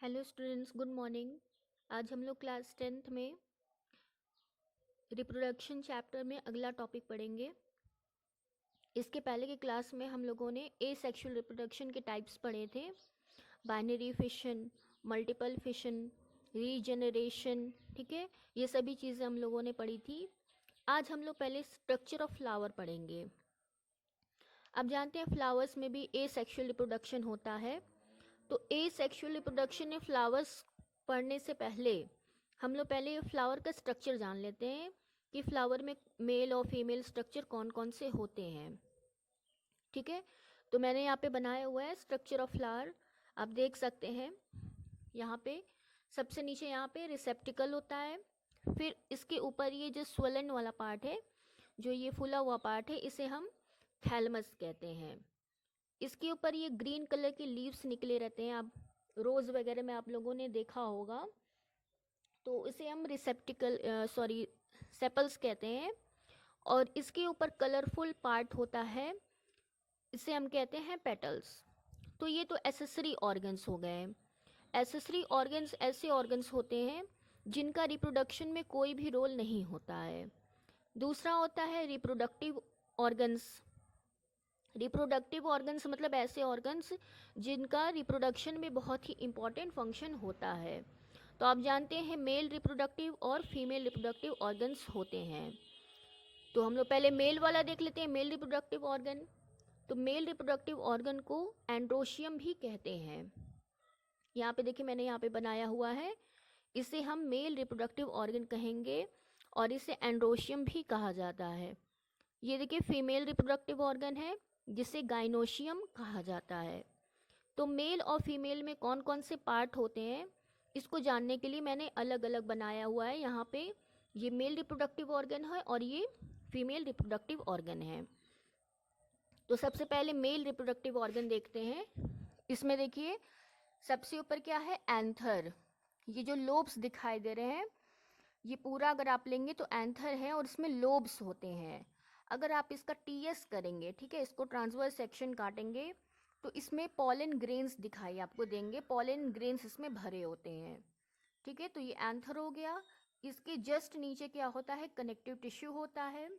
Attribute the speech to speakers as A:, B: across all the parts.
A: Hello students, good morning. आज हम लोग क्लास 10th में रिप्रोडक्शन चैप्टर में अगला टॉपिक पढ़ेंगे। इसके पहले की क्लास में हम लोगों ने एसेक्सुअल रिप्रोडक्शन के टाइप्स पढ़े थे। Binary fission, multiple fission, regeneration, ठीक है, ये सभी चीज़ें हम लोगों ने पढ़ी थी। आज हम लोग पहले स्ट्रक्चर ऑफ फ्लावर पढ़ेंगे। अब जानते हैं फ्लावर्स में भी एसेक्सुअल रिप्रोडक्शन होता है। तो एसेक्सुअल रिप्रोडक्शन में फ्लावर्स पढ़ने से पहले हम लोग पहले फ्लावर का स्ट्रक्चर जान लेते हैं कि फ्लावर में मेल और फीमेल स्ट्रक्चर कौन कौन से होते हैं। ठीक है, तो मैंने यहाँ पे बनाया हुआ है स्ट्रक्चर ऑफ फ्लावर। आप देख सकते हैं यहाँ पे सबसे नीचे यहाँ पे रिसेप्टिकल होता है। फिर इसके ऊपर ये जो स्वेलन वाला पार्ट है, जो ये फूला हुआ पार्ट है, इसे हम थैलमस कहते हैं। इसके ऊपर ये ग्रीन कलर के लीव्स निकले रहते हैं, आप रोज़ वगैरह में आप लोगों ने देखा होगा। तो इसे हम सेपल्स कहते हैं। और इसके ऊपर कलरफुल पार्ट होता है, इसे हम कहते हैं पेटल्स। तो ये तो एसेसरी ऑर्गन्स हो गए। एसेसरी ऑर्गन्स ऐसे ऑर्गन्स होते हैं जिनका रिप्रोडक्शन में कोई भी रोल नहीं होता है। दूसरा होता है रिप्रोडक्टिव ऑर्गन्स। रिप्रोडक्टिव ऑर्गन्स मतलब ऐसे ऑर्गन्स जिनका रिप्रोडक्शन में बहुत ही इम्पॉर्टेंट फंक्शन होता है। तो आप जानते हैं मेल रिप्रोडक्टिव और फीमेल रिप्रोडक्टिव ऑर्गन्स होते हैं। तो हम लोग पहले मेल वाला देख लेते हैं, मेल रिप्रोडक्टिव ऑर्गन। तो मेल रिप्रोडक्टिव ऑर्गन को एंड्रोशियम भी कहते हैं। यहाँ पे देखिए मैंने यहाँ पे बनाया हुआ है, इसे हम मेल रिप्रोडक्टिव ऑर्गन कहेंगे और इसे एंड्रोशियम भी कहा जाता है। ये देखिए फीमेल रिप्रोडक्टिव ऑर्गन है जिसे गाइनोशियम कहा जाता है। तो मेल और फीमेल में कौन कौन से पार्ट होते हैं, इसको जानने के लिए मैंने अलग अलग बनाया हुआ है। यहाँ पे ये मेल रिप्रोडक्टिव ऑर्गन है और ये फीमेल रिप्रोडक्टिव ऑर्गन है। तो सबसे पहले मेल रिप्रोडक्टिव ऑर्गन देखते हैं। इसमें देखिए सबसे ऊपर क्या है, एंथर। ये जो लोब्स दिखाई दे रहे हैं, ये पूरा अगर आप लेंगे तो एंथर है और इसमें लोब्स होते हैं। अगर आप इसका टीएस करेंगे, ठीक है, इसको ट्रांसवर्स सेक्शन काटेंगे तो इसमें पॉलन ग्रेन्स दिखाई आपको देंगे। पॉलन ग्रेन्स इसमें भरे होते हैं। ठीक है, तो ये एंथर हो गया। इसके जस्ट नीचे क्या होता है, कनेक्टिव टिश्यू होता है।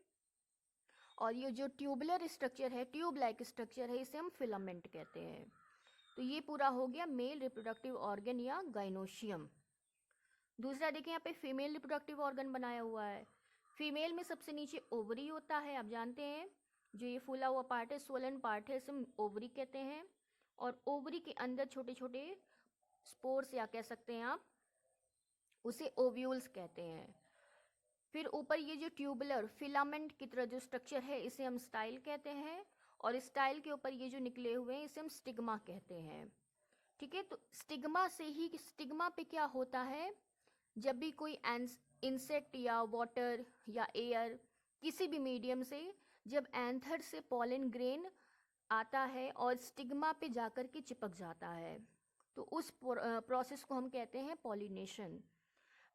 A: और ये जो ट्यूबुलर स्ट्रक्चर है, ट्यूब लाइक स्ट्रक्चर है, इसे हम फिलामेंट कहते हैं। तो ये पूरा हो गया मेल रिप्रोडक्टिव ऑर्गन या गाइनोशियम। दूसरा देखिए यहाँ पे फीमेल रिप्रोडक्टिव ऑर्गन बनाया हुआ है। फीमेल में सबसे नीचे ओवरी होता है, आप जानते हैं। जो ये फूला हुआ पार्ट है, स्वोलन पार्ट है, इसे हम ओवरी कहते हैं। और ओवरी के अंदर छोटे छोटे स्पोर्स या कह सकते हैं आप उसे ओव्यूल्स कहते हैं। फिर ऊपर ये जो ट्यूबुलर फिलामेंट की तरह जो स्ट्रक्चर है, इसे हम स्टाइल कहते हैं। और स्टाइल के ऊपर ये जो निकले हुए हैं, इसे हम स्टिग्मा कहते हैं। ठीक है, तो स्टिग्मा से ही, स्टिग्मा पे क्या होता है, जब भी कोई इंसेक्ट या वाटर या एयर किसी भी मीडियम से जब एंथर से पॉलन ग्रेन आता है और स्टिग्मा पे जाकर के चिपक जाता है, तो उस प्रोसेस को हम कहते हैं पॉलिनेशन।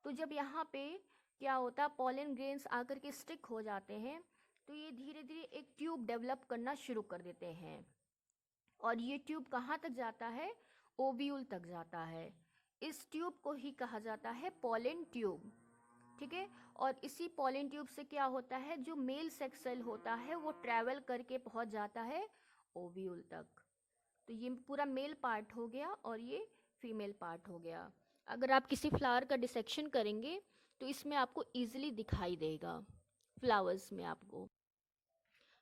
A: तो जब यहाँ पे क्या होता है, पॉलन ग्रेन्स आकर के स्टिक हो जाते हैं, तो ये धीरे धीरे एक ट्यूब डेवलप करना शुरू कर देते हैं। और ये ट्यूब कहाँ तक जाता है, ओव्यूल तक जाता है। इस ट्यूब को ही कहा जाता है पॉलन ट्यूब। ठीक है, और इसी पॉलन ट्यूब से क्या होता है, जो मेल सेक्स सेल होता है वो ट्रैवल करके पहुंच जाता है ओव्यूल तक। तो ये पूरा मेल पार्ट हो गया और ये फीमेल पार्ट हो गया। अगर आप किसी फ्लावर का डिसेक्शन करेंगे तो इसमें आपको इजीली दिखाई देगा फ्लावर्स में आपको।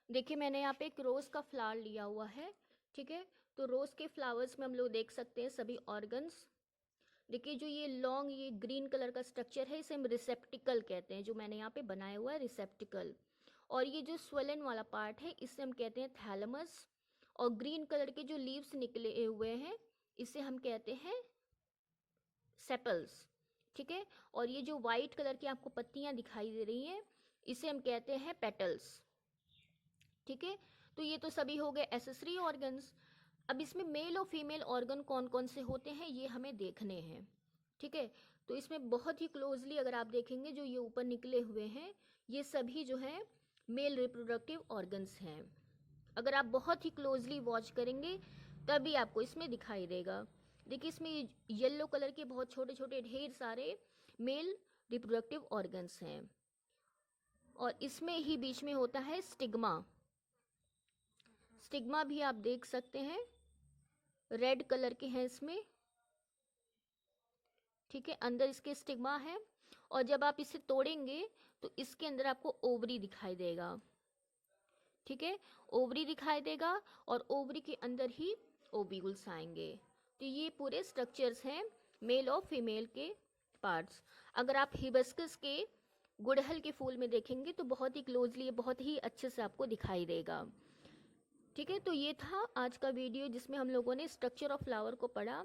A: देखिए मैंने यहाँ पे एक रोज़ का फ्लावर लिया हुआ है। ठीक है, तो रोज़ के फ्लावर्स में हम लोग देख सकते हैं सभी ऑर्गन्स। देखिए जो ये लॉन्ग ये ग्रीन कलर का स्ट्रक्चर है, इसे हम रिसेप्टिकल कहते हैं, जो मैंने यहाँ पे बनाया हुआ है रिसेप्टिकल। और ये जो स्वेलन वाला पार्ट है, इसे हम कहते हैं थैलमस। और ग्रीन कलर के जो लीव्स निकले हुए हैं, इसे हम कहते हैं सेपल्स। ठीक है, और ये जो वाइट कलर की आपको पत्तियां दिखाई दे रही हैं, इसे हम कहते हैं पेटल्स। ठीक है, तो ये तो सभी हो गए एसेसरी ऑर्गन्स। अब इसमें मेल और फीमेल ऑर्गन कौन कौन से होते हैं ये हमें देखने हैं। ठीक है, तो इसमें बहुत ही क्लोजली अगर आप देखेंगे, जो ये ऊपर निकले हुए हैं, ये सभी जो हैं मेल रिप्रोडक्टिव ऑर्गन्स हैं। अगर आप बहुत ही क्लोजली वॉच करेंगे तभी आपको इसमें दिखाई देगा। देखिए इसमें येलो कलर के बहुत छोटे छोटे ढेर सारे मेल रिप्रोडक्टिव ऑर्गन्स हैं, और इसमें ही बीच में होता है स्टिग्मा। स्टिग्मा भी आप देख सकते हैं, रेड कलर के हैं इसमें, ठीक है, अंदर इसके स्टिग्मा है। और जब आप इसे तोड़ेंगे तो इसके अंदर आपको ओवरी दिखाई देगा, ठीक है, ओवरी दिखाई देगा, और ओवरी के अंदर ही ओव्यूल्स आएंगे। तो ये पूरे स्ट्रक्चर्स हैं मेल और फीमेल के पार्ट्स। अगर आप हिबिस्कस के गुड़हल के फूल में देखेंगे तो बहुत ही क्लोजली, बहुत ही अच्छे से आपको दिखाई देगा, ठीक है। तो ये था आज का वीडियो जिसमें हम लोगों ने स्ट्रक्चर ऑफ फ्लावर को पढ़ा।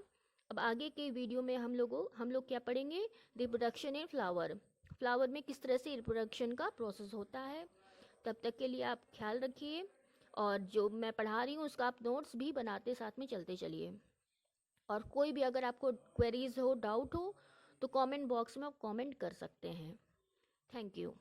A: अब आगे के वीडियो में हम लोग क्या पढ़ेंगे, रिप्रोडक्शन इन फ्लावर, फ्लावर में किस तरह से रिप्रोडक्शन का प्रोसेस होता है। तब तक के लिए आप ख्याल रखिए, और जो मैं पढ़ा रही हूँ उसका आप नोट्स भी बनाते साथ में चलते चलिए। और कोई भी अगर आपको क्वेरीज हो, डाउट हो, तो कमेंट बॉक्स में आप कमेंट कर सकते हैं। Thank you.